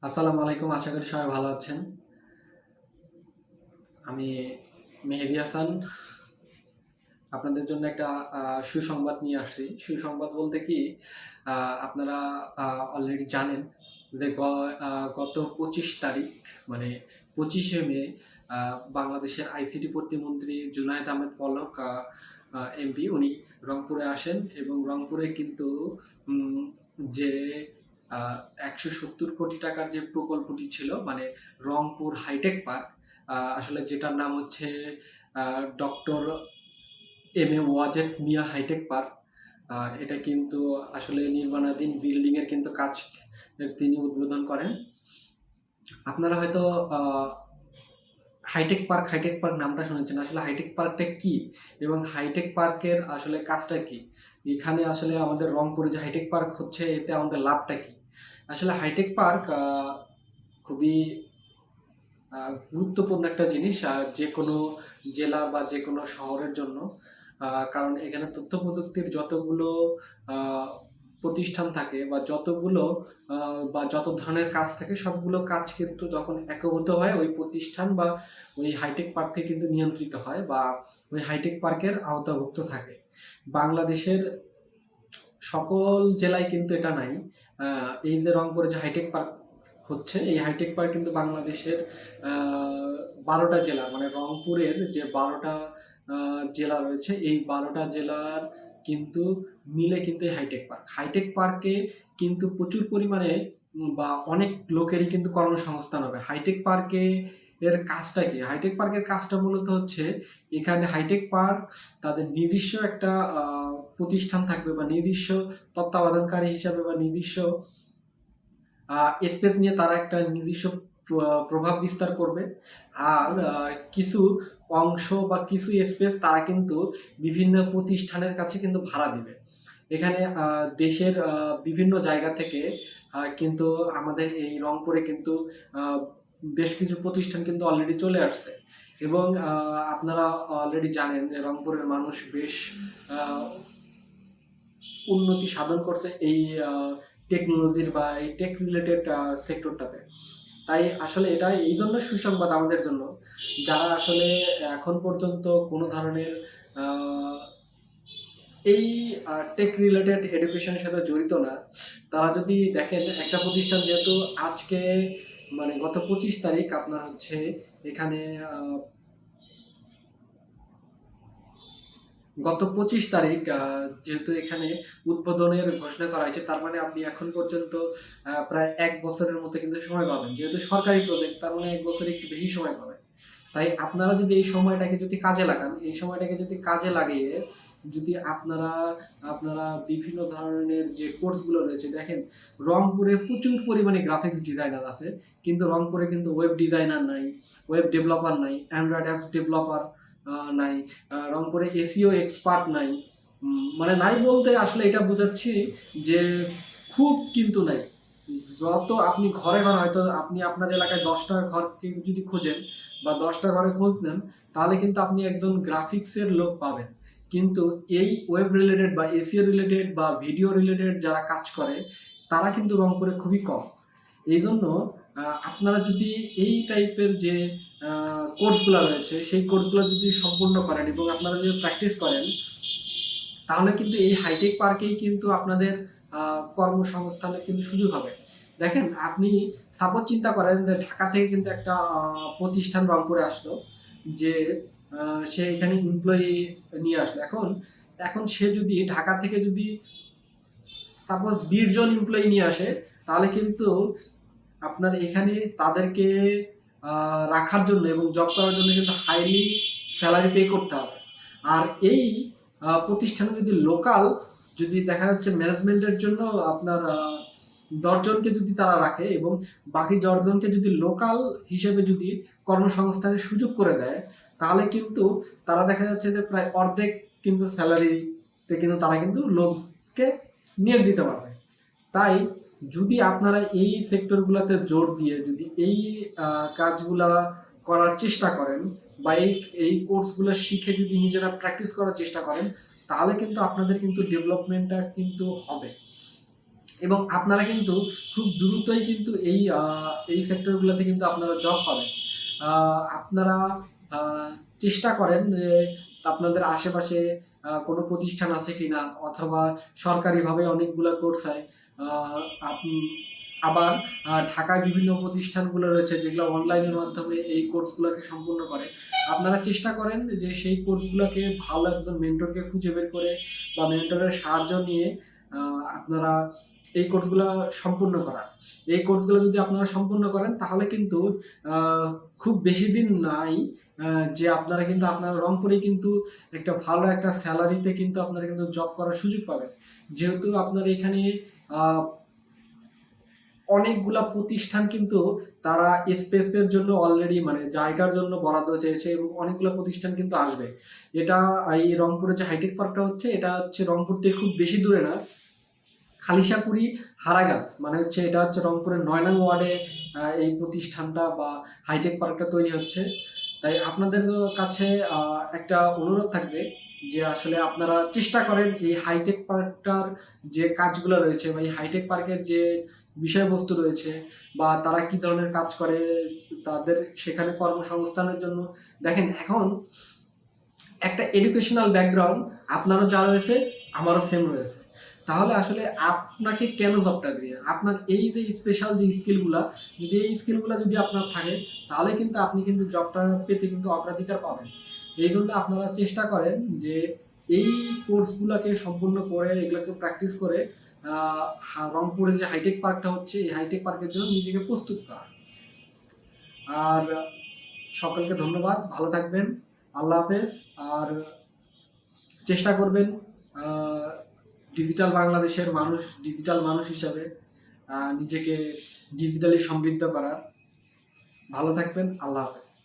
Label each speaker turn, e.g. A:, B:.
A: আসসালামু আলাইকুম, আশা করি সবাই ভালো আছেন। আমি মেহেদি হাসান আপনাদের জন্য একটা সুসংবাদ নিয়ে আসছি। সুসংবাদ বলতে কি, আপনারা অলরেডি জানেন যে গত 25 তারিখ মানে 25শে মে বাংলাদেশের আইসিটি প্রতিমন্ত্রী জুনায়েদ আহমেদ পলক এমপি উনি রংপুরে আসেন এবং রংপুরে কিন্তু উম, যে 170 কোটি টাকার যে প্রকল্পটি ছিল, মানে রংপুর হাইটেক পার্ক, আসলে যেটার নাম হচ্ছে doctor Wazed Miah hi tech park. এটা কিন্তু আসলে নির্মাণাধীন বিল্ডিং এর কিন্তু কাজ তিনি উদ্বোধন করেন। আপনারা হয়তো হাইটেক পার্ক নামটা শুনেছেন। আসলে হাইটেক পার্কটা কি এবং হাইটেক পার্কের আসলে কাজটা কি, এখানে আসলে আমাদের রংপুরে যে হাইটেক পার্ক হচ্ছে এতে আমাদের লাভটা কি। আসলে হাইটেক পার্ক খুবই গুরুত্বপূর্ণ একটা জিনিস যে কোনো জেলা বা যে কোনো শহরের জন্য। কারণ এখানে তথ্য প্রযুক্তির যতগুলো আহ, প্রতিষ্ঠান থাকে বা যতগুলো বা যত ধরনের কাজ থাকে সবগুলো কাজ কিন্তু তখন একীভূত হয় ওই প্রতিষ্ঠান বা ওই হাইটেক পার্কে কিন্তু নিয়ন্ত্রিত হয় বা ওই হাইটেক পার্কের আওতাভুক্ত থাকে। বাংলাদেশের সকল জেলায় কিন্তু এটা নাই। এই যে রংপুরে যে হাইটেক পার্ক হচ্ছে, এই হাইটেক পার্ক কিন্তু বাংলাদেশের 12টা জেলা, মানে রংপুরের যে 12টা জেলা রয়েছে এই 12টা জেলার কিন্তু মিলে কিন্তু এই হাইটেক পার্কে কিন্তু প্রচুর পরিমাণে বা অনেক লোকেরই কিন্তু কর্মসংস্থান হবে। হাইটেক পার্কে এর কাজটা কি? হাইটেক পার্কের কাজটা মূলত হচ্ছে, এখানে হাইটেক পার্ক তাদের নিজস্ব একটা প্রতিষ্ঠান থাকবে বা নিজস্ব তত্ত্বাবধানকারী হিসাবে বা নিজস্ব স্পেস নিয়ে তারা একটা নিজস্ব প্রভাব বিস্তার করবে। আর কিছু অংশ বা কিছু স্পেস তারা কিন্তু বিভিন্ন প্রতিষ্ঠানের কাছে কিন্তু ভাড়া দিবে। এখানে দেশের বিভিন্ন জায়গা থেকে কিন্তু আমাদের এই রংপুরে কিন্তু বেশ কিছু প্রতিষ্ঠান কিন্তু অলরেডি চলে আসছে এবং আপনারা অলরেডি জানেন যে রংপুরের মানুষ বেশ উন্নতি সাধন করছে এই টেকনোলজির বা এই টেক রিলেটেড সেক্টরটাতে। তাই আসলে এটা এই জন্য সুসংবাদ আমাদের জন্য, যারা আসলে এখন পর্যন্ত কোনো ধরনের এই টেক রিলেটেড এডুকেশনের সাথে জড়িত না, তারা যদি দেখেন একটা প্রতিষ্ঠান যেহেতু আজকে মানে গত 25 তারিখ আপনার হচ্ছে এখানে গত 25 তারিখ যেহেতু এখানে উদ্বোধনের ঘোষণা করা হয়েছে, তার মানে আপনি এখন পর্যন্ত প্রায় 1 বছরের মতো কিন্তু সময় পাবেন। যেহেতু সরকারি প্রজেক্ট, তার মানে 1 বছর একটু বেশি সময় পাবেন। তাই আপনারা যদি এই সময়টাকে যদি কাজে লাগান, এই সময়টাকে যদি কাজে লাগিয়ে যদি আপনারা আপনারা বিভিন্ন ধরনের যে কোর্সগুলো রয়েছে, দেখেন রংপুরে প্রচুর পরিমাণে গ্রাফিক্স ডিজাইনার আছে, কিন্তু রংপুরে কিন্তু ওয়েব ডিজাইনার নাই, ওয়েব ডেভেলপার নাই, অ্যান্ড্রয়েড অ্যাপস ডেভেলপার নাই, রংপুরে এসিও এক্সপার্ট নাই। মানে নাই বলতে আসলে এটা বোঝাচ্ছি যে খুব কিন্তু নাই। যত আপনি ঘরে ঘরে হয়তো আপনি আপনার এলাকায় 10টা ঘরকে যদি খোঁজেন বা 10টা ঘরে খোঁজ নেন, তাহলে কিন্তু আপনি একজন গ্রাফিক্সের লোক পাবেন। কিন্তু এই ওয়েব রিলেটেড বা এসিও রিলেটেড বা ভিডিও রিলেটেড যারা কাজ করে তারা কিন্তু রংপুরে খুবই কম। এই জন্য আপনারা যদি এই টাইপের যে কোর্সগুলো রয়েছে সেই কোর্সগুলো যদি সম্পূর্ণ করেন এবং আপনারা যদি প্র্যাকটিস করেন, তাহলে কিন্তু এই হাইটেক পার্কেই কিন্তু আপনাদের কর্মসংস্থানের কিন্তু সুযোগ হবে। দেখেন আপনি সাপোজ চিন্তা করেন যে ঢাকা থেকে কিন্তু একটা প্রতিষ্ঠান রংপুরে আসলো, যে সে এখানে এমপ্লয়ি নিয়ে আসলো। এখন এখন সে যদি ঢাকা থেকে যদি সাপোজ 20 জন এমপ্লয়ি নিয়ে আসে, তাহলে কিন্তু আপনার এখানে তাদেরকে রাখার জন্য এবং জব করার জন্য কিন্তু হাইলি স্যালারি পে করতে হবে। আর এই প্রতিষ্ঠানে যদি লোকাল যদি দেখা যাচ্ছে ম্যানেজমেন্টের জন্য আপনার 10 জনকে যদি তারা রাখে এবং বাকি 10 জনকে যদি লোকাল হিসেবে যদি কর্মসংস্থানের সুযোগ করে দেয়, তাহলে কিন্তু তারা দেখা যাচ্ছে যে প্রায় অর্ধেক কিন্তু স্যালারিতে কিন্তু তারা কিন্তু লোককে নিয়োগ দিতে পারবে। তাই যদি আপনারা এই সেক্টরগুলোতে জোর দিয়ে যদি এই কাজগুলা করার চেষ্টা করেন বা এই কোর্সগুলো শিখে যদি নিজেরা প্র্যাকটিস করার চেষ্টা করেন, তাহলে কিন্তু আপনাদের কিন্তু ডেভেলপমেন্টটা কিন্তু হবে। এবং আপনারা কিন্তু খুব দ্রুতই কিন্তু এই সেক্টরগুলোতে কিন্তু আপনারা জব পাবেন। আপনারা চেষ্টা করেন যে আপনাদের আশেপাশে কোনো প্রতিষ্ঠান আছে কিনা, অথবা সরকারিভাবে অনেকগুলো কোর্স হয়। আবার ঢাকায় বিভিন্ন প্রতিষ্ঠানগুলো রয়েছে যেগুলো অনলাইনের মাধ্যমে এই কোর্সগুলোকে সম্পূর্ণ করে। আপনারা চেষ্টা করেন যে সেই কোর্সগুলোকে ভালো একজন মেন্টরকে খুঁজে বের করে বা মেন্টরের সাহায্য নিয়ে আপনারা এই কোর্সগুলো সম্পূর্ণ করা। এই কোর্সগুলো যদি আপনারা সম্পূর্ণ করেন তাহলে কিন্তু খুব বেশি দিন নাই যে আপনারা কিন্তু আপনারা রংপুরেই কিন্তু একটা ভালো একটা স্যালারিতে কিন্তু আপনারা কিন্তু জব করার সুযোগ পাবেন। যেহেতু আপনার এখানে অনেকগুলা প্রতিষ্ঠান কিন্তু তারা স্পেসের জন্য অলরেডি মানে জায়গার জন্য বরাদ্দ চেয়েছে, এবং অনেকগুলো প্রতিষ্ঠান কিন্তু আসবে। এটা এই রংপুরে যে হাইটেক পার্কটা হচ্ছে, এটা হচ্ছে রংপুর থেকে খুব বেশি দূরে না, খালিশাপুরি হারাগাছ, মানে হচ্ছে এটা হচ্ছে রংপুরের ৯ নং ওয়ার্ডে এই প্রতিষ্ঠানটা বা হাইটেক পার্কটা তৈরি হচ্ছে। তাই আপনাদের কাছে একটা অনুরোধ থাকবে যে আসলে আপনারা চেষ্টা করেন এই হাইটেক পার্কটার যে কাজগুলো রয়েছে বা এই হাইটেক পার্কের যে বিষয়বস্তু রয়েছে বা তারা কি ধরনের কাজ করে, তাদের সেখানে কর্মসংস্থানের জন্য দেখেন এখন একটা এডুকেশনাল ব্যাকগ্রাউন্ড আপনারও যা রয়েছে আমারও সেম রয়েছে। তাহলে আসলে আপনাকে কেন জবটা দিবে? আপনার এই যে স্পেশাল যে স্কিলগুলা, যদি এই স্কিলগুলা যদি আপনার থাকে তাহলে কিন্তু আপনি কিন্তু জবটা পেতে কিন্তু অগ্রাধিকার পাবেন। এই জন্য আপনারা চেষ্টা করেন যে এই কোর্সগুলোকে সম্পূর্ণ করে এগুলোকে প্র্যাকটিস করে রংপুরে যে হাইটেক পার্কটা হচ্ছে এই হাইটেক পার্কের জন্য নিজেকে প্রস্তুত করা। আর সকলকে ধন্যবাদ, ভালো থাকবেন, আল্লাহ হাফেজ। আর চেষ্টা করবেন ডিজিটাল বাংলাদেশের মানুষ, ডিজিটাল মানুষ হিসাবে নিজেকে ডিজিটালি সমৃদ্ধ করার। ভালো থাকবেন, আল্লাহ হাফেজ।